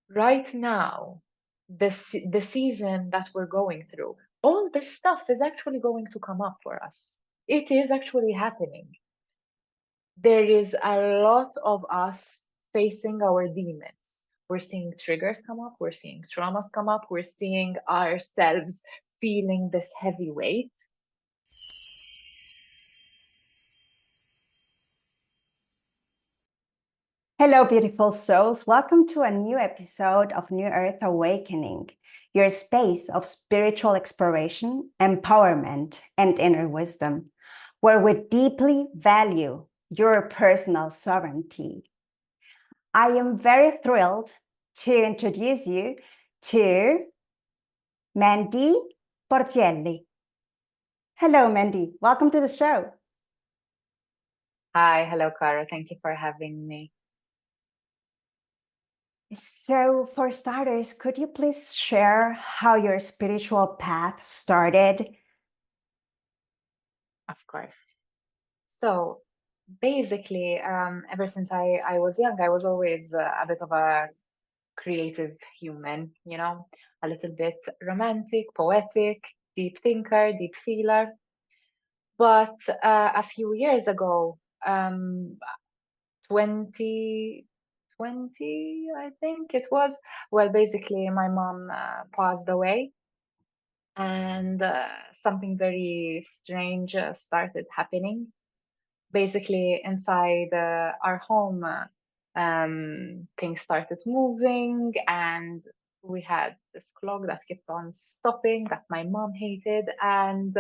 right now, the season that we're going through, all this stuff is actually going to come up for us. It is actually happening. There is a lot of us facing our demons. We're seeing triggers come up, we're seeing traumas come up, we're seeing ourselves feeling this heavy weight. Hello, beautiful souls. Welcome to a new episode of New Earth Awakening, your space of spiritual exploration, empowerment, and inner wisdom, where we deeply value your personal sovereignty. I am very thrilled to introduce you to Mandy Portielli. Hello, Mandy. Welcome to the show. Hi, hello, Cara. Thank you for having me. So, for starters, could you please share how your spiritual path started? Of course. So basically, ever since I was young, I was always a bit of a creative human, a little bit romantic, poetic, deep thinker, deep feeler. But a few years ago, 2020, I think it was, well, basically, my mom passed away, and something very strange started happening. Basically, inside our home, things started moving, and we had this clock that kept on stopping that my mom hated. And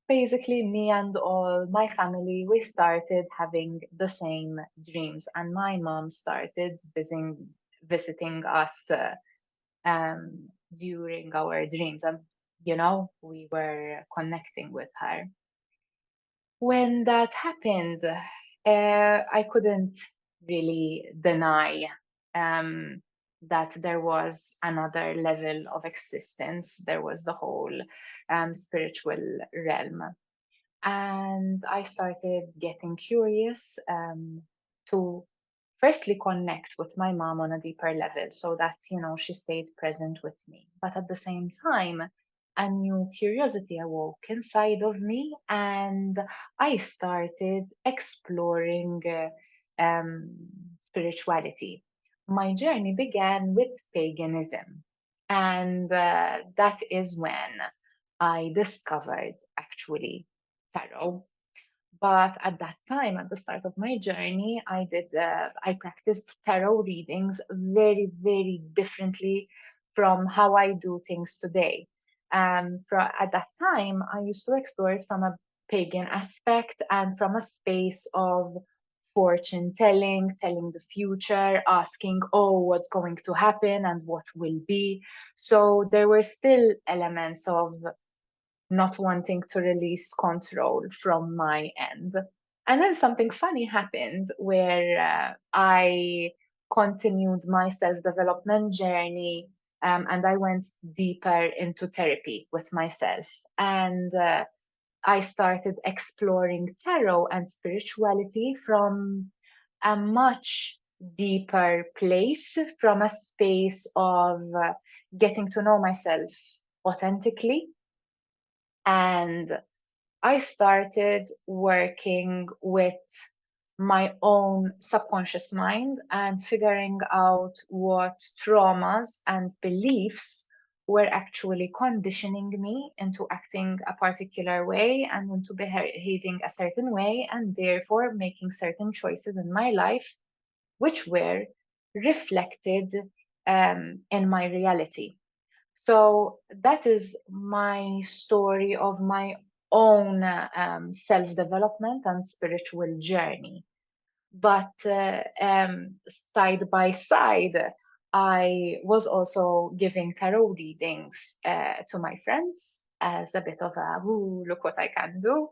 basically, me and all my family, we started having the same dreams, and my mom started visiting us during our dreams, and we were connecting with her. When that happened, I couldn't really deny um, that there was another level of existence. There was the whole spiritual realm. And I started getting curious to firstly connect with my mom on a deeper level so that, she stayed present with me. But at the same time, a new curiosity awoke inside of me, and I started exploring spirituality. My journey began with paganism, and that is when I discovered actually tarot. But at that time, at the start of my journey, I practiced tarot readings very, very differently from how I do things today. At that time, I used to explore it from a pagan aspect and from a space of fortune telling, telling the future, asking, oh, what's going to happen and what will be. So there were still elements of not wanting to release control from my end. And then something funny happened where I continued my self development journey, and I went deeper into therapy with myself. And I started exploring tarot and spirituality from a much deeper place, from a space of getting to know myself authentically. And I started working with my own subconscious mind and figuring out what traumas and beliefs were actually conditioning me into acting a particular way and into behaving a certain way, and therefore making certain choices in my life, which were reflected in my reality. So that is my story of my own self development and spiritual journey. But side by side, I was also giving tarot readings to my friends as a bit of a, ooh, look what I can do.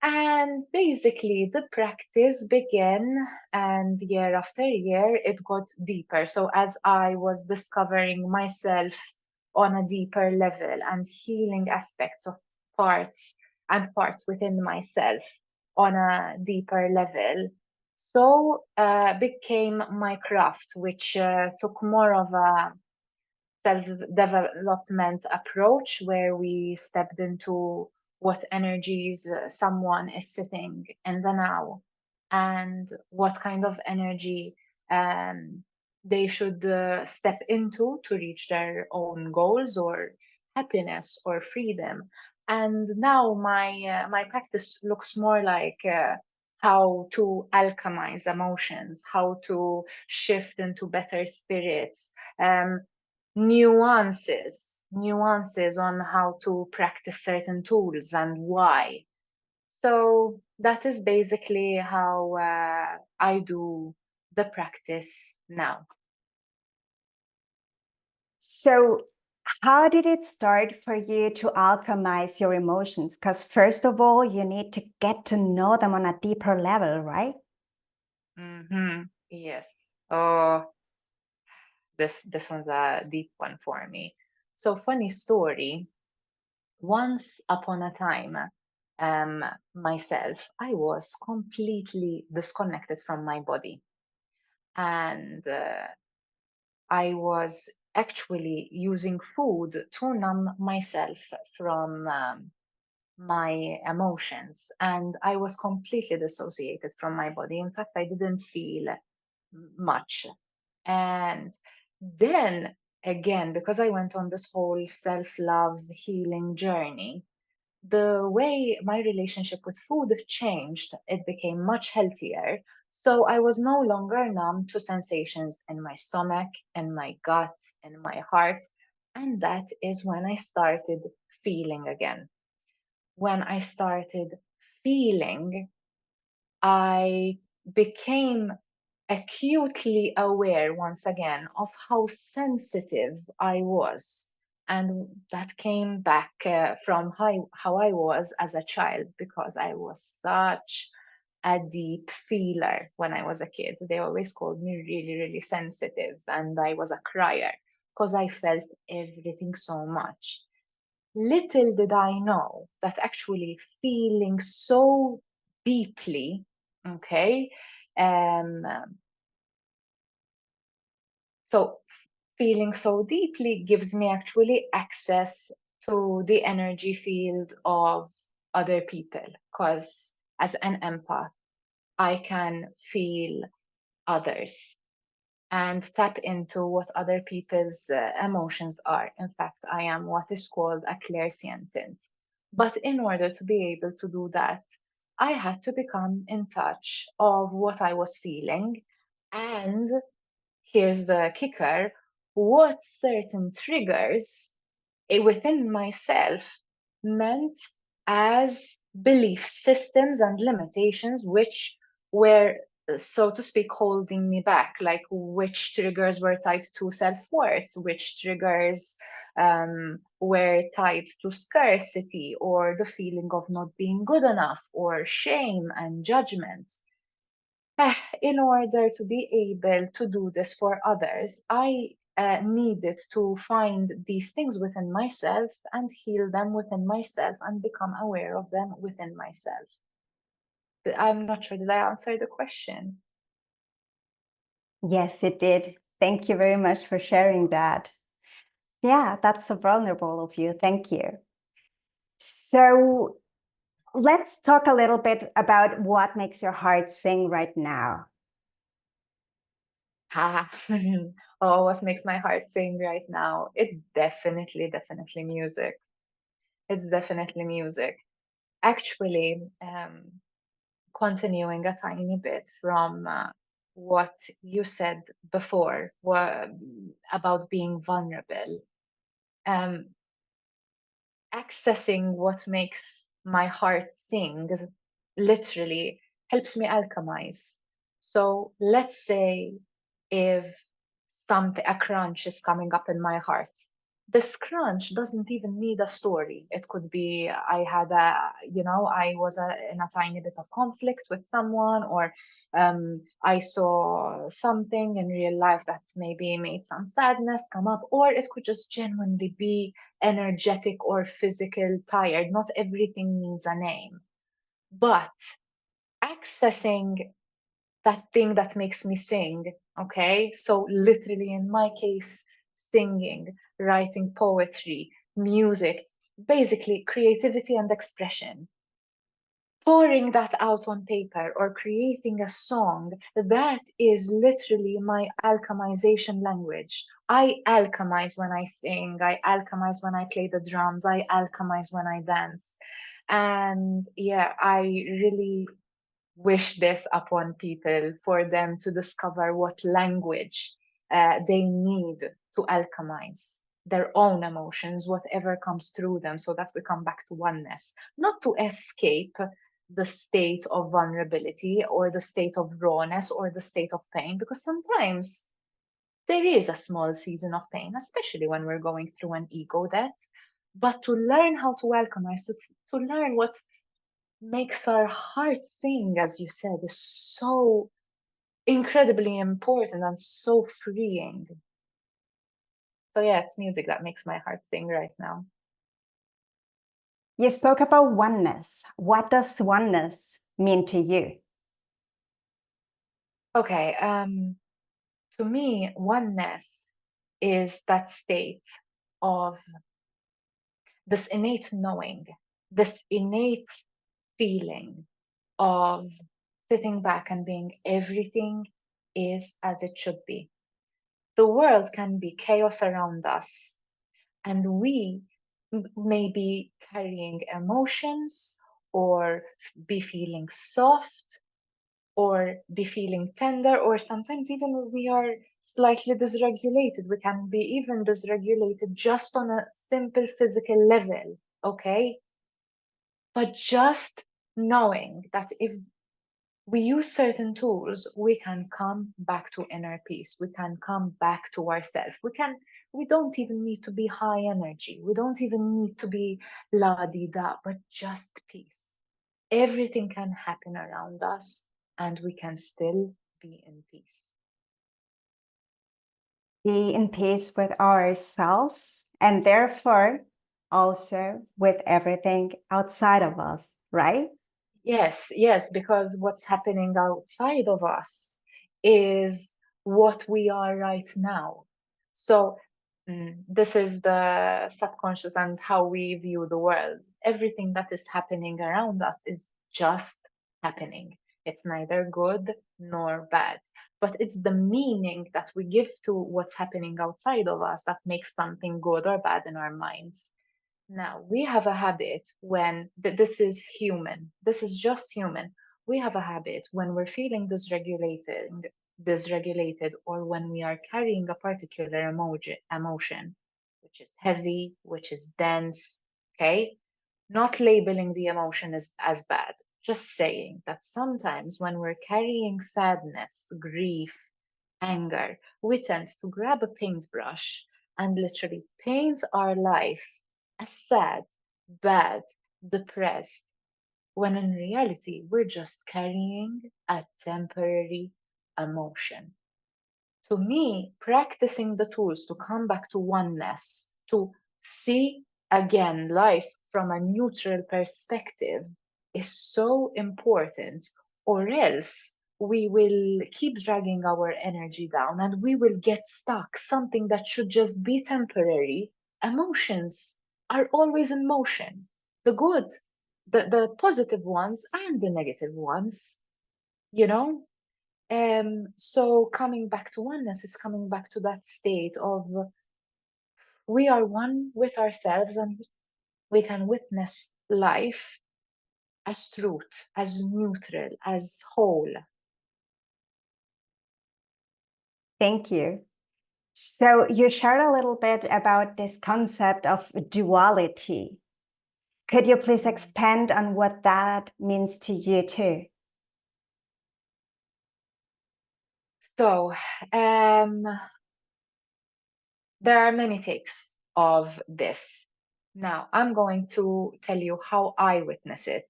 And basically, the practice began, and year after year, it got deeper. So, as I was discovering myself on a deeper level and healing aspects of parts and parts within myself on a deeper level, So became my craft, which took more of a self-development approach where we stepped into what energies someone is sitting in the now and what kind of energy um, they should step into to reach their own goals or happiness or freedom. And now my practice looks more like how to alchemize emotions, how to shift into better spirits, um, nuances on how to practice certain tools and why. So that is basically how I do the practice now. So, how did it start for you to alchemize your emotions? Because, first of all, you need to get to know them on a deeper level, right? Yes. Oh, this one's a deep one for me. So funny story. Once upon a time, myself, I was completely disconnected from my body, and I was actually using food to numb myself from my emotions, and I was completely dissociated from my body. In fact, I didn't feel much. And then again, because I went on this whole self love healing journey, the way my relationship with food changed, it became much healthier. So I was no longer numb to sensations in my stomach, in my gut, in my heart. And that is when I started feeling again. When I started feeling, I became acutely aware once again of how sensitive I was. And that came back from how I was as a child, because I was such a deep feeler when I was a kid. They always called me really, really sensitive, and I was a crier because I felt everything so much. Little did I know that actually feeling so deeply, okay, um, so feeling so deeply gives me actually access to the energy field of other people, because as an empath, I can feel others and tap into what other people's emotions are. In fact, I am what is called a clairsentient. But in order to be able to do that, I had to become in touch of what I was feeling, and here's the kicker, what certain triggers within myself meant as belief systems and limitations, which were, so to speak, holding me back, like which triggers were tied to self-worth, which triggers were tied to scarcity or the feeling of not being good enough or shame and judgment. In order to be able to do this for others, I needed to find these things within myself and heal them within myself and become aware of them within myself. I'm not sure, did I answer the question? Yes, it did. Thank you very much for sharing that. Yeah, that's so vulnerable of you. Thank you. So, let's talk a little bit about what makes your heart sing right now. Ha. Oh, what makes my heart sing right now? It's definitely music. It's definitely music. Actually, continuing a tiny bit from what you said before about being vulnerable. Um, Accessing what makes my heart sing literally helps me alchemize. So let's say if a crunch is coming up in my heart, this crunch doesn't even need a story. It could be I was in a tiny bit of conflict with someone, or I saw something in real life that maybe made some sadness come up, or it could just genuinely be energetic or physical tired. Not everything needs a name. But accessing that thing that makes me sing. Okay, so literally in my case, singing, writing poetry, music, basically creativity and expression. Pouring that out on paper or creating a song, that is literally my alchemization language. I alchemize when I sing, I alchemize when I play the drums, I alchemize when I dance. And yeah, I really wish this upon people for them to discover what language they need to alchemize their own emotions, whatever comes through them, so that we come back to oneness, not to escape the state of vulnerability or the state of rawness or the state of pain, because sometimes there is a small season of pain, especially when we're going through an ego death. But to learn how to alchemize, to learn what makes our heart sing, as you said, is so incredibly important and so freeing. So, yeah, it's music that makes my heart sing right now. You spoke about oneness. What does oneness mean to you? Okay, to me, oneness is that state of this innate knowing, this innate feeling of sitting back and being everything is as it should be. The world can be chaos around us, and we may be carrying emotions or be feeling soft or be feeling tender, or sometimes even we are slightly dysregulated. We can be even dysregulated just on a simple physical level, okay? But just knowing that if we use certain tools, we can come back to inner peace. We can come back to ourselves. We don't even need to be high energy. We don't even need to be la di da, but just peace. Everything can happen around us and we can still be in peace. Be in peace with ourselves and therefore also with everything outside of us, right? Yes, yes, because what's happening outside of us is what we are right now. So, this is the subconscious and how we view the world. Everything that is happening around us is just happening. It's neither good nor bad, but it's the meaning that we give to what's happening outside of us that makes something good or bad in our minds. Now, we have a habit when this is human, this is just human. We have a habit when we're feeling dysregulated, or when we are carrying a particular emotion, which is heavy, which is dense, okay? Not labeling the emotion as bad, just saying that sometimes when we're carrying sadness, grief, anger, we tend to grab a paintbrush and literally paint our life as sad, bad, depressed, when in reality we're just carrying a temporary emotion. To me, practicing the tools to come back to oneness, to see again life from a neutral perspective, is so important, or else we will keep dragging our energy down and we will get stuck. Something that should just be temporary. Emotions are always in motion. The good, the positive ones and the negative ones, you know? So coming back to oneness is coming back to that state of we are one with ourselves and we can witness life as truth, as neutral, as whole. Thank you. So you shared a little bit about this concept of duality. Could you please expand on what that means to you too? So there are many takes of this. Now, I'm going to tell you how I witness it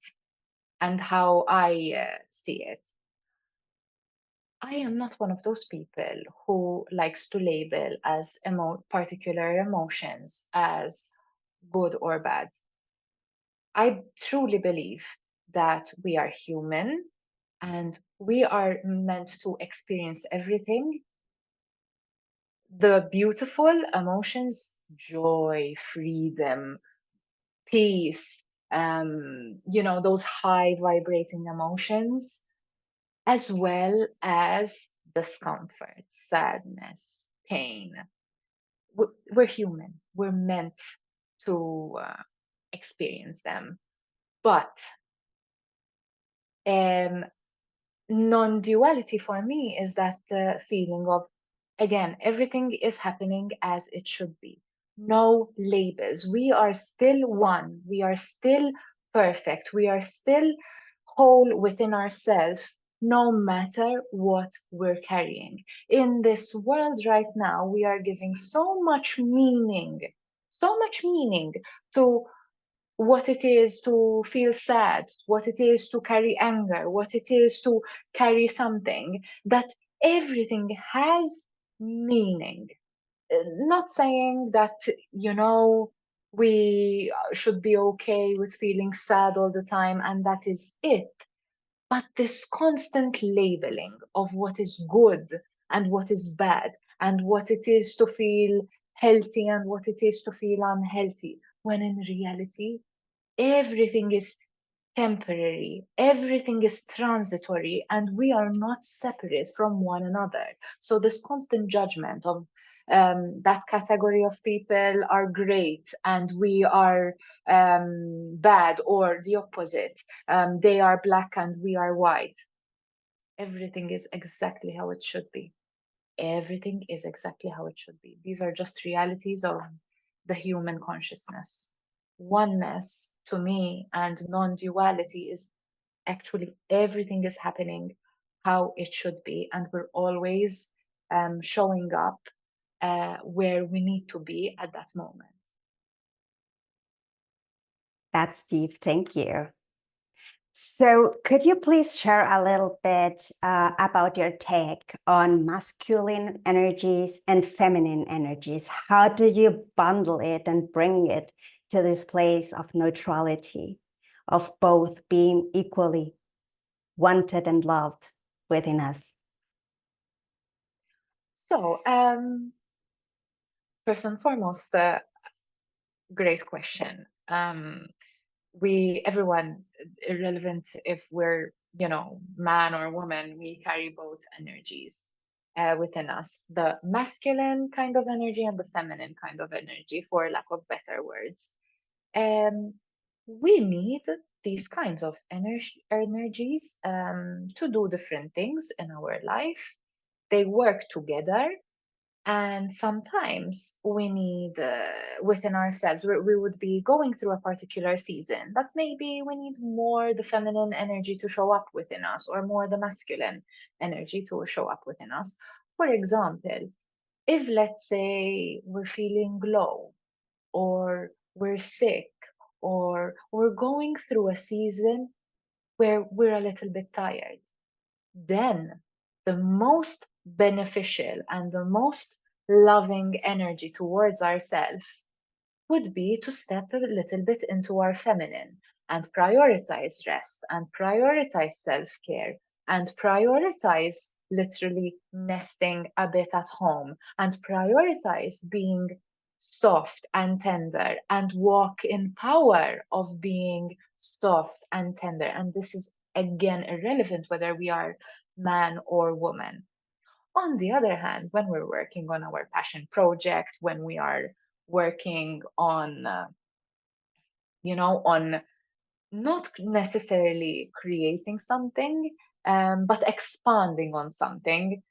and how I see it. I am not one of those people who likes to label as particular emotions as good or bad. I truly believe that we are human and we are meant to experience everything, the beautiful emotions, joy, freedom, peace, those high vibrating emotions, as well as discomfort, sadness, pain. We're human. We're meant to experience them. But um, non duality for me is that feeling of, again, everything is happening as it should be. No labels. We are still one. We are still perfect. We are still whole within ourselves, no matter what we're carrying. In this world right now, we are giving so much meaning to what it is to feel sad, what it is to carry anger, what it is to carry something, that everything has meaning. Not saying that, we should be okay with feeling sad all the time and that is it, but this constant labeling of what is good and what is bad, and what it is to feel healthy and what it is to feel unhealthy, when in reality, everything is temporary, everything is transitory, and we are not separate from one another. So, this constant judgment of that category of people are great and we are bad, or the opposite, they are black and we are white. Everything is exactly how it should be. Everything is exactly how it should be. These are just realities of the human consciousness. Oneness, to me, and non duality is actually everything is happening how it should be, and we're always showing up where we need to be at that moment. That's deep. Thank you. So, could you please share a little bit about your take on masculine energies and feminine energies? How do you bundle it and bring it to this place of neutrality, of both being equally wanted and loved within us? So, first and foremost, great question. Everyone, irrelevant if we're, man or woman, we carry both energies within us, the masculine kind of energy and the feminine kind of energy, for lack of better words. um, we need these kinds of energies to do different things in our life. They work together, and sometimes we need within ourselves, we would be going through a particular season that maybe we need more the feminine energy to show up within us, or more the masculine energy to show up within us. For example, if let's say we're feeling low, or we're sick, or we're going through a season where we're a little bit tired, then the most beneficial and the most loving energy towards ourselves would be to step a little bit into our feminine and prioritize rest and prioritize self care and prioritize literally nesting a bit at home and prioritize being soft and tender and walk in power of being soft and tender. And this is again irrelevant whether we are man or woman. On the other hand, when we're working on our passion project, when we are working on, on not necessarily creating something, but expanding on something.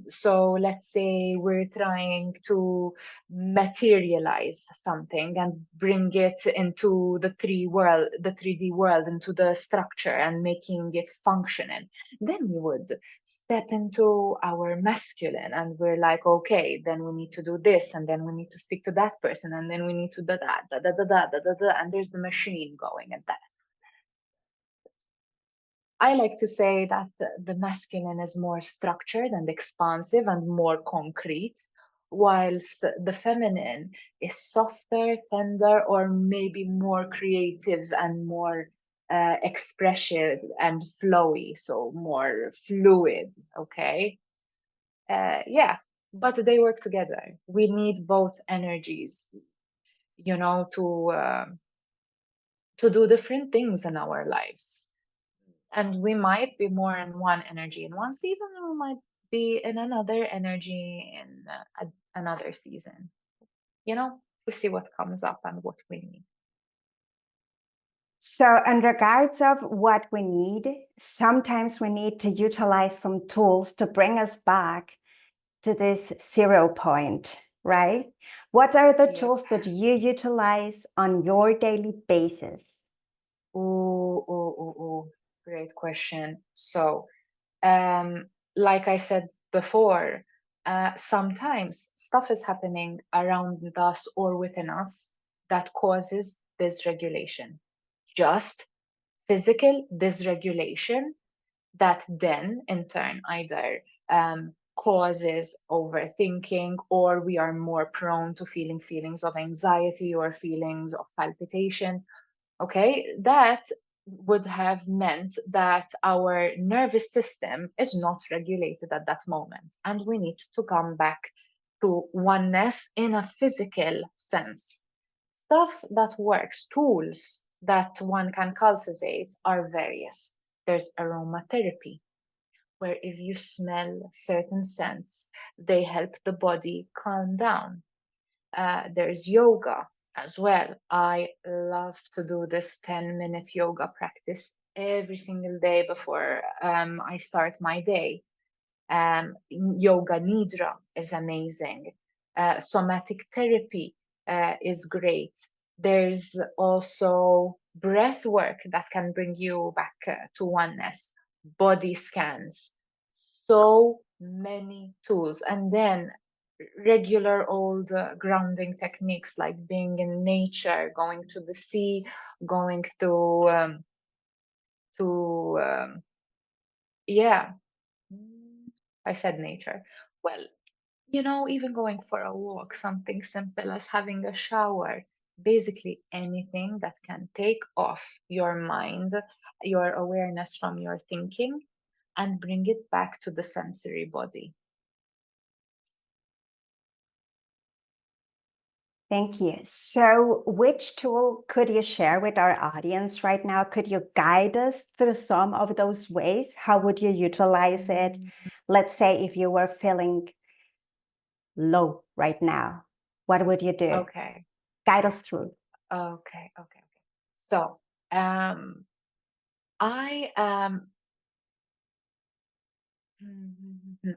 So let's say we're trying to materialize something and bring it into the 3D world, into the structure and making it functional. Then we would step into our masculine and we're like, okay, then we need to do this, and then we need to speak to that person, and then we need to da da da da da da da da da, and there's the machine going at that. I like to say that the masculine is more structured and expansive and more concrete, whilst the feminine is softer, tender, or maybe more creative and more expressive and flowy, so more fluid, okay? Yeah, but they work together. We need both energies, to do different things in our lives. And we might be more in one energy in one season, and we might be in another energy in another season. We see what comes up and what we need. So, in regards of what we need, sometimes we need to utilize some tools to bring us back to this 0 point, right? What are the Yep. tools that you utilize on your daily basis? Ooh, great question. So, like I said before, sometimes stuff is happening around us or within us that causes dysregulation. Just physical dysregulation that then, in turn, either causes overthinking, or we are more prone to feeling feelings of anxiety or feelings of palpitation. Okay, that would have meant that our nervous system is not regulated at that moment, and we need to come back to oneness in a physical sense. Stuff that works, tools that one can cultivate are various. There's aromatherapy, where if you smell certain scents, they help the body calm down. There's yoga as well. I love to do this 10-minute yoga practice every single day before I start my day. Yoga Nidra is amazing. Somatic therapy is great. There's also breath work that can bring you back to oneness, body scans, so many tools. And then regular old grounding techniques like being in nature, going to the sea, going to yeah, I said nature. Well, even going for a walk, something simple as having a shower, basically anything that can take off your mind, your awareness from your thinking, and bring it back to the sensory body. Thank you. So, which tool could you share with our audience right now? Could you guide us through some of those ways? How would you utilize it? Mm, Let's say if you were feeling low right now, what would you do? Okay, Guide us through. okay. So, um, I am.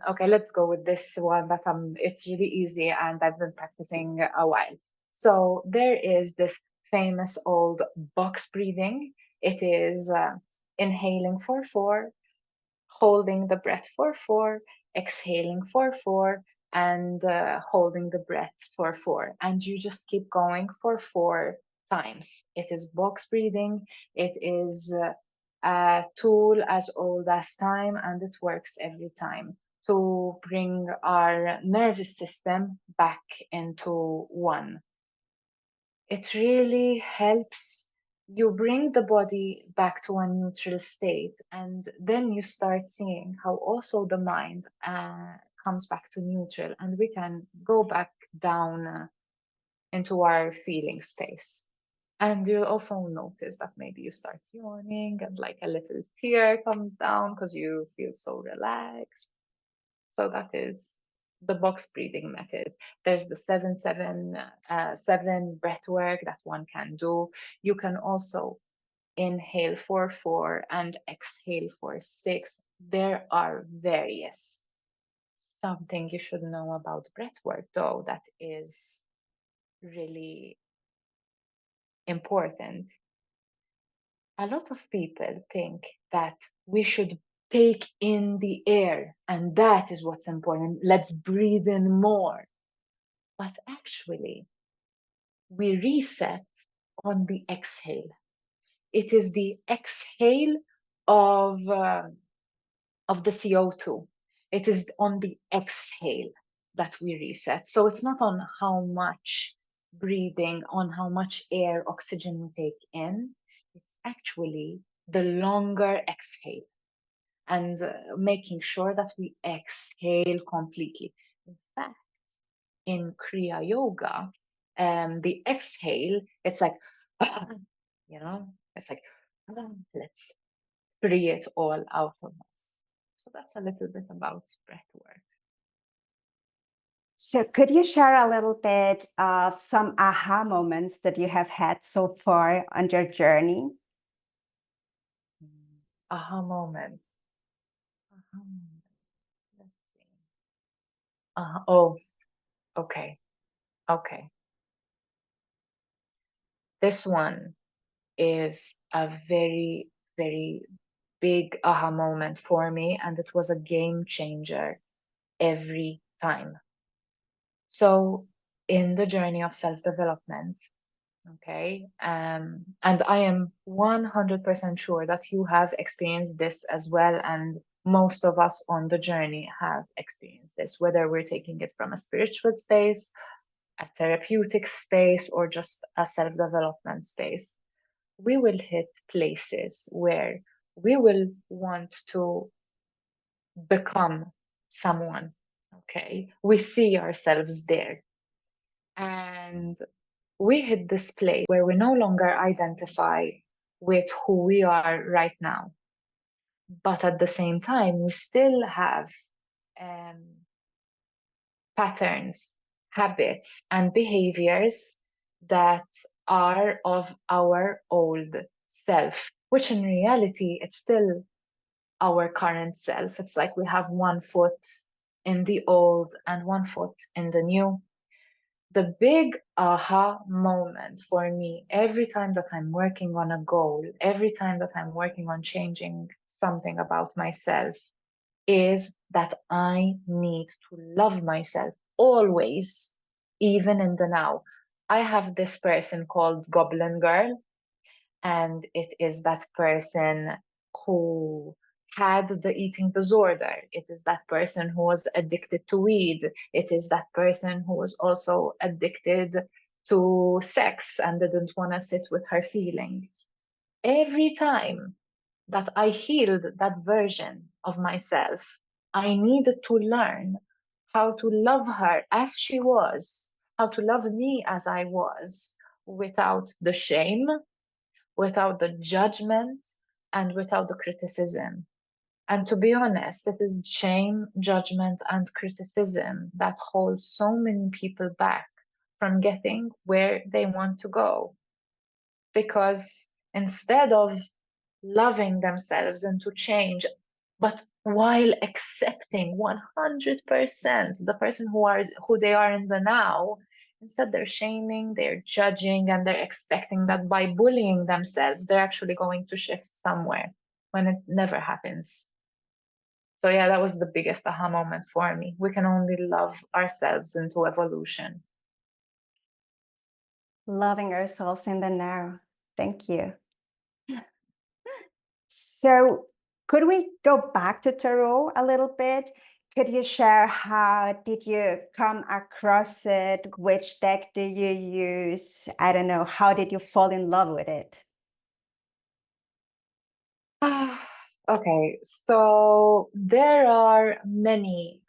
Okay, let's go with this one that it's really easy and I've been practicing a while. So there is this famous old box breathing. It is inhaling for 4, holding the breath for 4, exhaling for 4, and holding the breath for 4. And you just keep going for 4 times. It is box breathing. It is a tool as old as time, and it works every time to bring our nervous system back into one. It really helps you bring the body back to a neutral state, and then you start seeing how also the mind comes back to neutral, and we can go back down into our feeling space. And you'll also notice that maybe you start yawning and like a little tear comes down because you feel so relaxed. So that is the box breathing method. There's the 7-7-7 breath work that one can do. You can also inhale for 4 and exhale for 6. There are various. Something you should know about breath work, though, that is really important. A lot of people think that we should take in the air, and that is what's important. Let's breathe in more. But actually, we reset on the exhale. It is the exhale of, of the CO2. It is on the exhale that we reset. So it's not on how much breathing, on how much air, oxygen we take in. It's actually the longer exhale and making sure that we exhale completely. In fact, in Kriya Yoga, the exhale, it's like, it's like, let's free it all out of us. So that's a little bit about breath work. So could you share a little bit of some aha moments that you have had so far on your journey? Aha moments. Aha moments. Let's see. Oh, okay. Okay. This one is a very, very big aha moment for me, and it was a game changer every time. So, in the journey of self development, okay, and I am 100% sure that you have experienced this as well, and most of us on the journey have experienced this, whether we're taking it from a spiritual space, a therapeutic space, or just a self development space. We will hit places where we will want to become someone, okay? We see ourselves there. And we hit this place where we no longer identify with who we are right now. But at the same time, we still have um, patterns, habits, and behaviors that are of our old self, which in reality, it's still our current self. It's like we have one foot in the old and one foot in the new. The big aha moment for me every time that I'm working on a goal, every time that I'm working on changing something about myself, is that I need to love myself always, even in the now. I have this person called Goblin Girl, and it is that person who had the eating disorder. It is that person who was addicted to weed. It is that person who was also addicted to sex and didn't want to sit with her feelings. Every time that I healed that version of myself, I needed to learn how to love her as she was, how to love me as I was, without the shame, without the judgment, and without the criticism. And to be honest, it is shame, judgment, and criticism that holds so many people back from getting where they want to go. Because instead of loving themselves and to change, but while accepting 100% the person who they are in the now, instead they're shaming, they're judging, and they're expecting that by bullying themselves they're actually going to shift somewhere when it never happens. So yeah, that was the biggest aha moment for me. We can only love ourselves into evolution. Loving ourselves in the now. Thank you. So could we go back to tarot a little bit? Could you share how did you come across it? Which deck do you use? I don't know. How did you fall in love with it? Okay, so there are many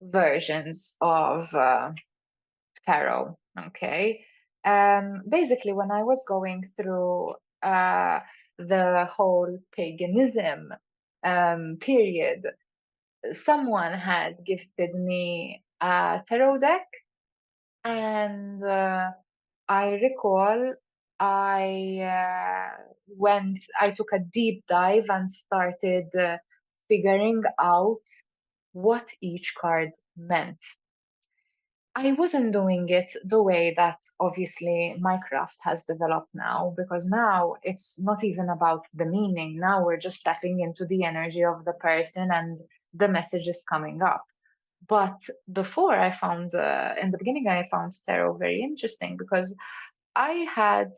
versions of tarot. Okay, basically, when I was going through the whole paganism period, someone had gifted me a tarot deck, and I recall I took a deep dive and started figuring out what each card meant. I wasn't doing it the way that obviously my craft has developed now, because now it's not even about the meaning. Now we're just stepping into the energy of the person and the message is coming up. But before in the beginning, I found tarot very interesting because I had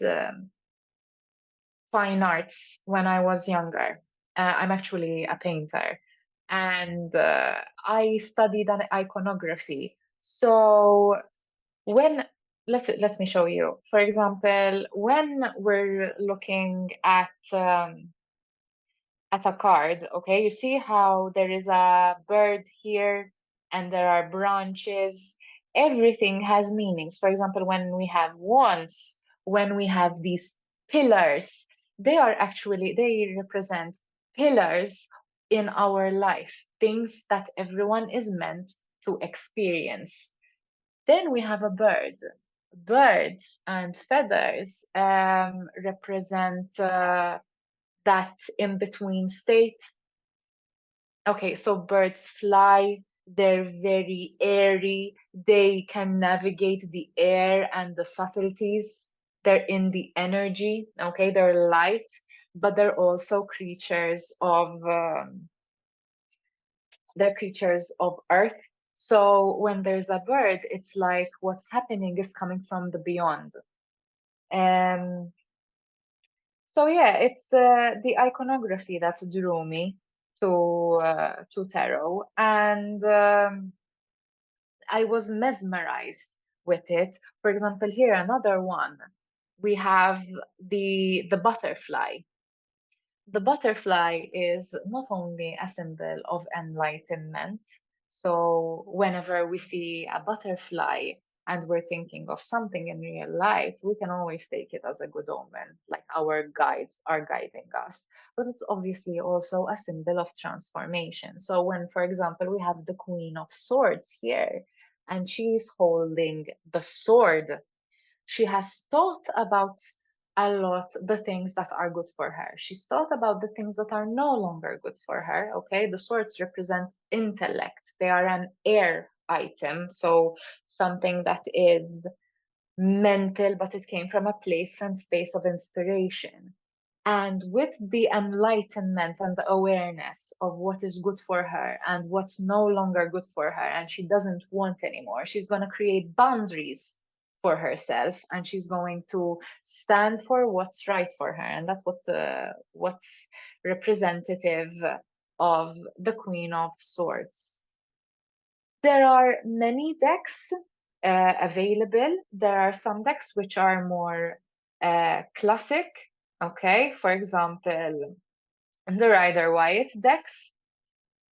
fine arts when I was younger. I'm actually a painter, and I studied an iconography. So when let me show you. For example, when we're looking at a card, okay, you see how there is a bird here and there are branches. Everything has meanings. For example, when we have wands, when we have these pillars, they represent pillars in our life, things that everyone is meant to experience. Then we have a bird. Birds and feathers represent that in between state. Okay, so birds fly, they're very airy, they can navigate the air and the subtleties. They're in the energy, okay, they're light, but they're creatures of earth. So when there's a bird, it's like what's happening is coming from the beyond. Um, So yeah, it's the iconography that drew me to tarot, and I was mesmerized with it. For example, here another one. We have the butterfly. The butterfly is not only a symbol of enlightenment. So, whenever we see a butterfly and we're thinking of something in real life, we can always take it as a good omen, like our guides are guiding us. But it's obviously also a symbol of transformation. So, when, for example, we have the Queen of Swords here, and she's holding the sword, she has thought about a lot the things that are good for her. She's thought about the things that are no longer good for her. Okay, the swords represent intellect, they are an air item, so something that is mental, but it came from a place and space of inspiration. And with the enlightenment and the awareness of what is good for her and what's no longer good for her, and she doesn't want anymore, she's going to create boundaries for herself and she's going to stand for what's right for her. And that's what's representative of the Queen of Swords. There are many decks available. There are some decks which are more classic. Okay, for example, the Rider-Waite decks.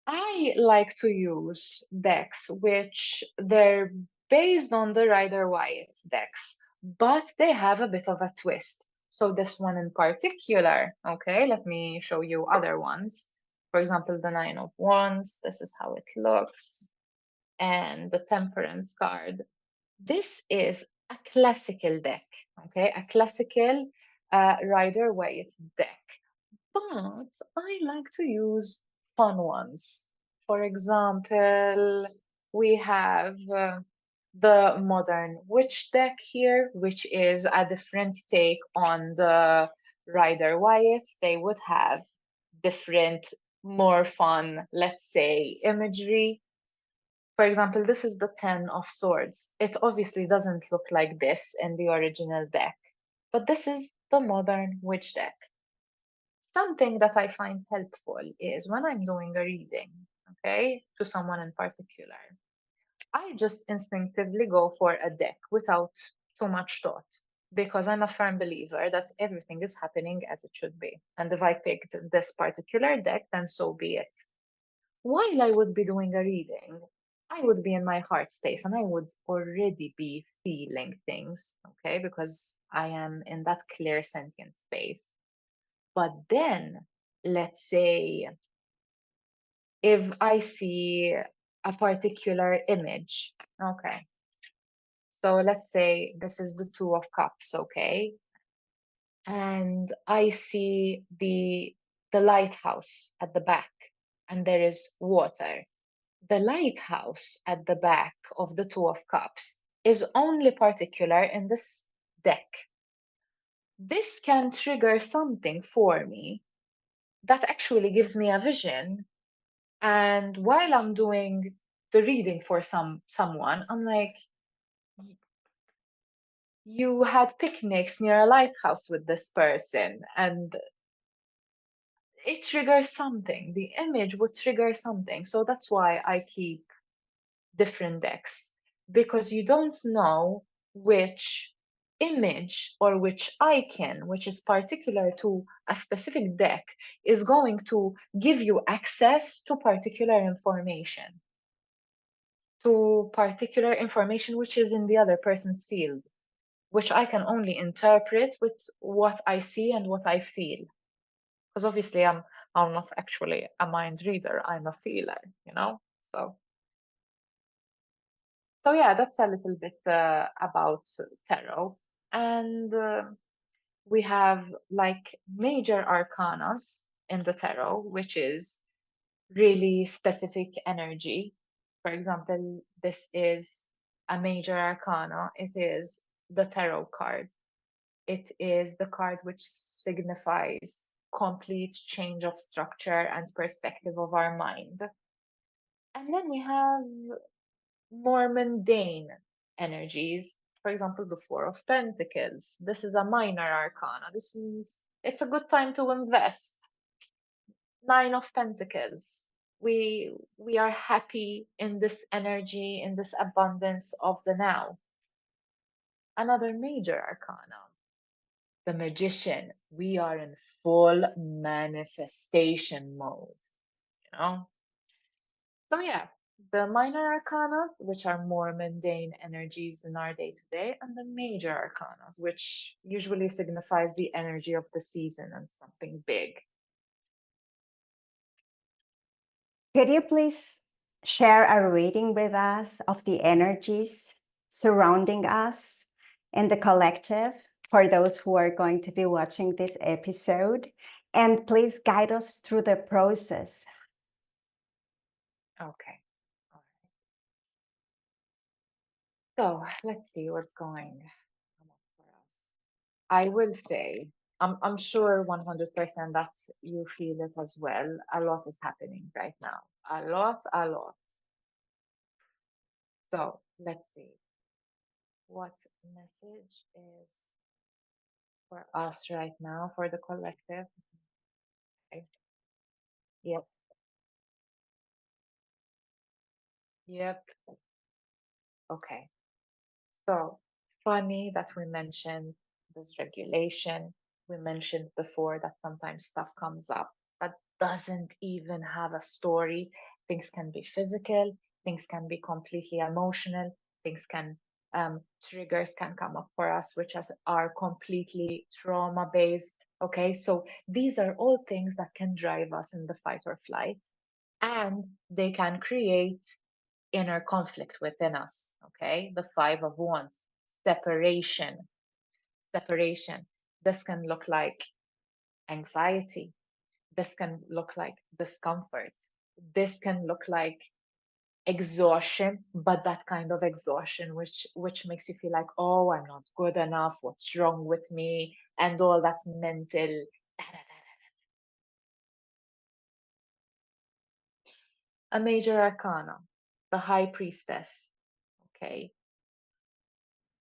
I like to use decks which they're based on the Rider-Waite decks, but they have a bit of a twist. So this one in particular, okay, let me show you other ones. For example, the Nine of Wands, this is how it looks, and the Temperance card. This is a classical deck, okay, a classical Rider-Waite deck. But I like to use fun ones. For example, we have the modern witch deck here, which is a different take on the Rider-Waite. They would have different, more fun, let's say, imagery. For example, this is the Ten of Swords. It obviously doesn't look like this in the original deck, but this is the modern witch deck. Something that I find helpful is when I'm doing a reading, okay, to someone in particular, I just instinctively go for a deck without too much thought because I'm a firm believer that everything is happening as it should be. And if I picked this particular deck, then so be it. While I would be doing a reading, I would be in my heart space and I would already be feeling things, okay, because I am in that clear sentient space. But then, let's say, if I see a particular image, okay, so let's say this is the Two of Cups, okay, and I see the lighthouse at the back, and there is water. The lighthouse at the back of the Two of Cups is only particular in this deck. This can trigger something for me that actually gives me a vision. And while I'm doing the reading for someone, I'm like, you had picnics near a lighthouse with this person, and it triggers something. The image would trigger something. So that's why I keep different decks, because you don't know which image or which icon, which is particular to a specific deck, is going to give you access to particular information which is in the other person's field, which I can only interpret with what I see and what I feel. Because obviously I'm not actually a mind reader, I'm a feeler, you know? So yeah, that's a little bit about tarot. And we have like major arcanas in the tarot, which is really specific energy. For example, this is a major arcana. It is the tarot card. It is the card which signifies complete change of structure and perspective of our mind. And then we have more mundane energies. For example, the Four of Pentacles. This is a minor arcana. This means it's a good time to invest. Nine of Pentacles. We are happy in this energy, in this abundance of the now. Another major arcana, the Magician. We are in full manifestation mode, you know? So yeah, the minor arcana, which are more mundane energies in our day to day, and the major arcanas, which usually signifies the energy of the season and something big. Could you please share a reading with us of the energies surrounding us in the collective for those who are going to be watching this episode? And please guide us through the process. Okay. All right. So let's see what's going on for us. I will say, I'm sure 100% that you feel it as well. A lot is happening right now. A lot, a lot. So let's see what message is for us right now, for the collective. Okay. Yep, yep. Okay. So funny that we mentioned this regulation. We mentioned before that sometimes stuff comes up that doesn't even have a story. Things can be physical, things can be completely emotional, things can triggers can come up for us which are completely trauma based. Okay, so these are all things that can drive us in the fight or flight, and they can create inner conflict within us. Okay, the Five of Wands, separation. Separation. This can look like anxiety. This can look like discomfort. This can look like exhaustion, but that kind of exhaustion which makes you feel like, oh, I'm not good enough, what's wrong with me, and all that mental da, da, da, da. A major arcana, the High Priestess. Okay,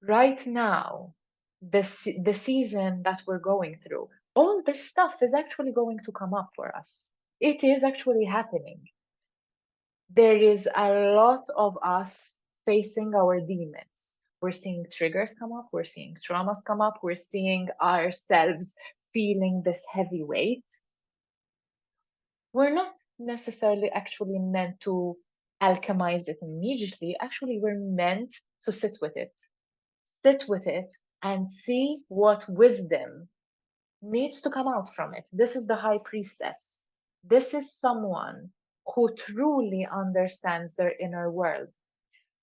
right now, the season that we're going through, all this stuff is actually going to come up for us. It is actually happening. There is a lot of us facing our demons. We're seeing triggers come up, we're seeing traumas come up, we're seeing ourselves feeling this heavy weight. We're not necessarily actually meant to alchemize it immediately. Actually, we're meant to sit with it. Sit with it and see what wisdom needs to come out from it. This is the High Priestess. This is someone who truly understands their inner world.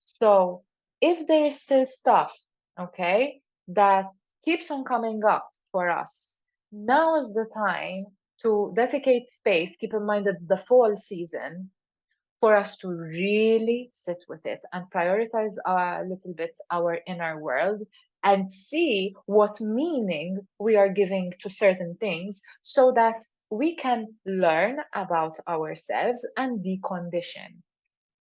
So if there is still stuff, okay, that keeps on coming up for us, now is the time to dedicate space. Keep in mind it's the fall season, for us to really sit with it and prioritize a little bit our inner world and see what meaning we are giving to certain things so that we can learn about ourselves and decondition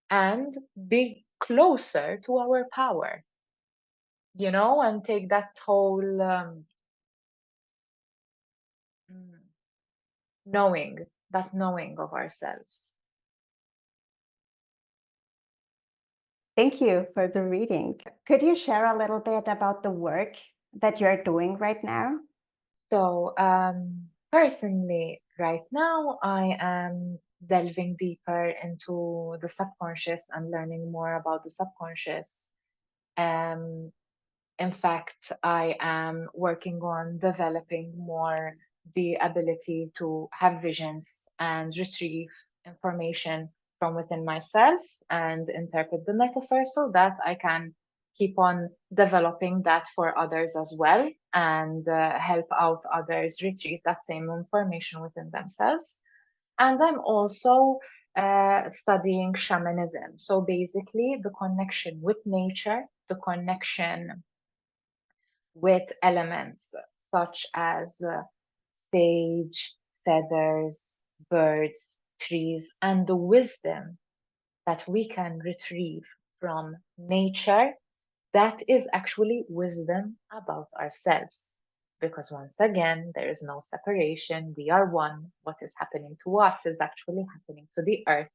and be closer to our power, you know, and take that whole mm, knowing, that knowing of ourselves. Thank you for the reading. Could you share a little bit about the work that you're doing right now? So, personally, right now, I am delving deeper into the subconscious and learning more about the subconscious. Um, in fact, I am working on developing more the ability to have visions and retrieve information from within myself and interpret the metaphor so that I can keep on developing that for others as well and help out others retrieve that same information within themselves. And I'm also studying shamanism. So basically, the connection with nature, the connection with elements such as sage, feathers, birds, trees, and the wisdom that we can retrieve from nature, that is actually wisdom about ourselves. Because once again, there is no separation. We are one. What is happening to us is actually happening to the earth.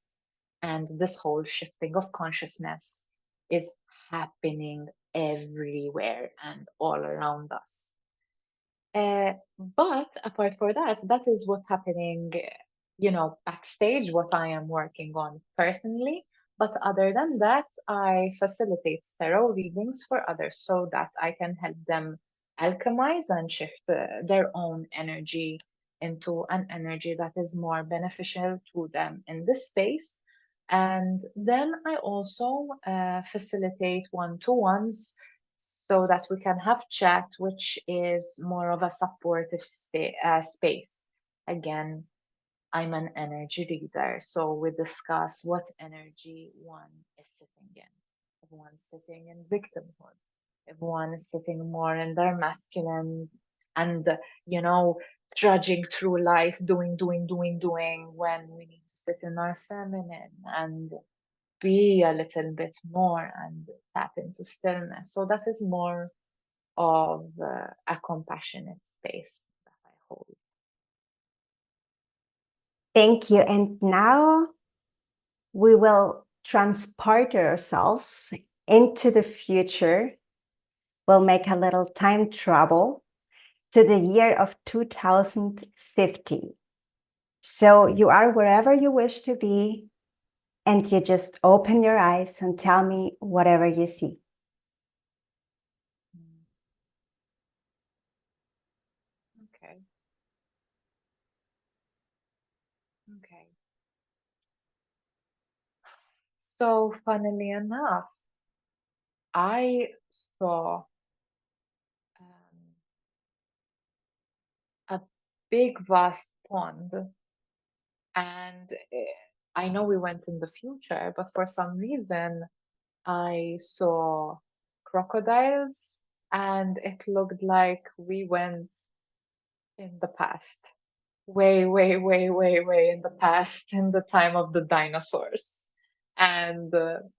And this whole shifting of consciousness is happening everywhere and all around us. But apart for that, that is what's happening, backstage, what I am working on personally. But other than that, I facilitate tarot readings for others so that I can help them alchemize and shift their own energy into an energy that is more beneficial to them in this space. And then I also facilitate one-to-ones so that we can have chat, which is more of a supportive space. Again, I'm an energy reader, so we discuss what energy one is sitting in. If one's sitting in victimhood, if one is sitting more in their masculine and, you know, trudging through life, doing, when we need to sit in our feminine and be a little bit more and tap into stillness. So that is more of a compassionate space that I hold. Thank you. And now we will transport ourselves into the future. We'll make a little time travel to the year of 2050. So you are wherever you wish to be, and you just open your eyes and tell me whatever you see. Mm. Okay. Okay. So, funnily enough, I saw um, a big, vast pond, and I know we went in the future, but for some reason, I saw crocodiles, and it looked like we went in the past. Way in the past, in the time of the dinosaurs. And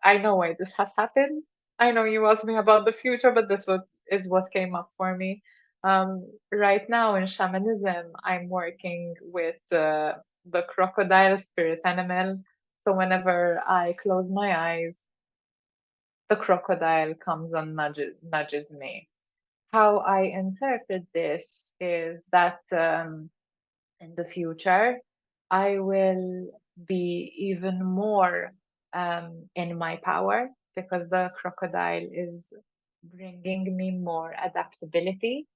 I know why this has happened. I know you asked me about the future, but is what came up for me. Right now in shamanism, I'm working with the crocodile spirit animal. So whenever I close my eyes, the crocodile comes and nudges me. How I interpret this is that in the future, I will be even more in my power because the crocodile is bringing me more adaptability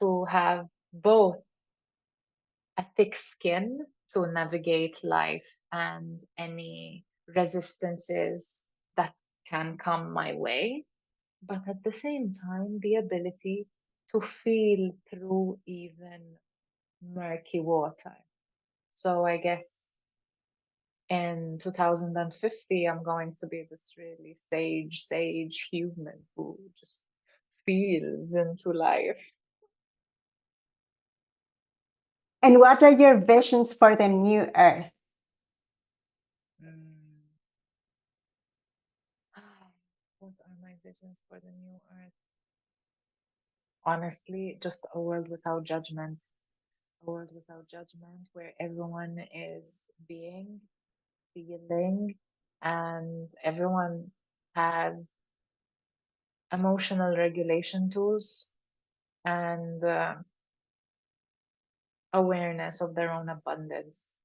to have both a thick skin to navigate life and any resistances that can come my way, but at the same time, the ability to feel through even murky water. So I guess in 2050, I'm going to be this really sage human who just feels into life. And what are your visions for the new earth? Mm. What are my visions for the new earth? Honestly, just a world without judgment. A world without judgment where everyone is being, feeling, and everyone has emotional regulation tools and awareness of their own abundance,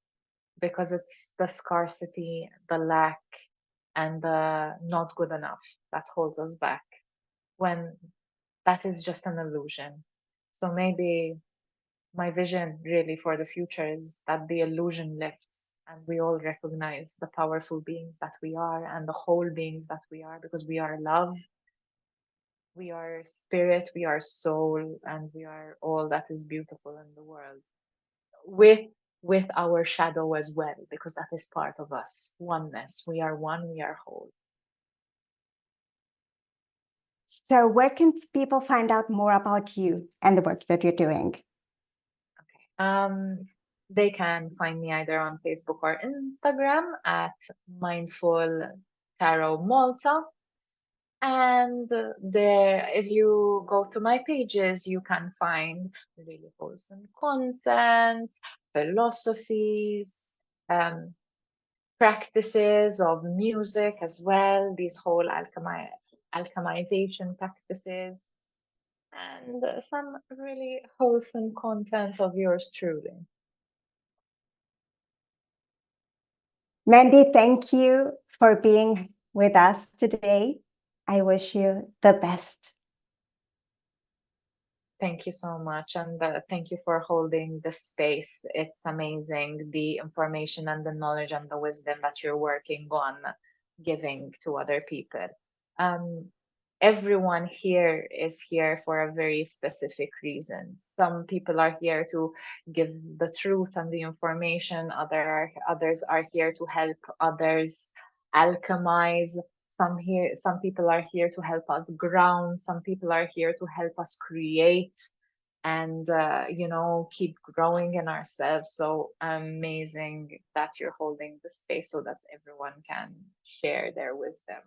because it's the scarcity, the lack, and the not good enough that holds us back, when that is just an illusion. So maybe my vision really for the future is that the illusion lifts and we all recognize the powerful beings that we are and the whole beings that we are, because we are love, we are spirit, we are soul, and we are all that is beautiful in the world, with with our shadow as well, because that is part of us. Oneness, we are one, we are whole. So, where can people find out more about you and the work that you're doing? Okay. They can find me either on Facebook or Instagram at Mindful Tarot Malta. And there, if you go to my pages, you can find really wholesome content, philosophies, um, practices of music as well, these whole alchemization practices, and some really wholesome content of yours truly. Mandy, thank you for being with us today. I wish you the best. Thank you so much. And thank you for holding the space. It's amazing, the information and the knowledge and the wisdom that you're working on giving to other people. Um, Everyone here is here for a very specific reason. Some people are here to give the truth and the information, others are here to help others alchemize. Some people are here to help us ground, some people are here to help us create and keep growing in ourselves. So amazing that you're holding the space so that everyone can share their wisdom.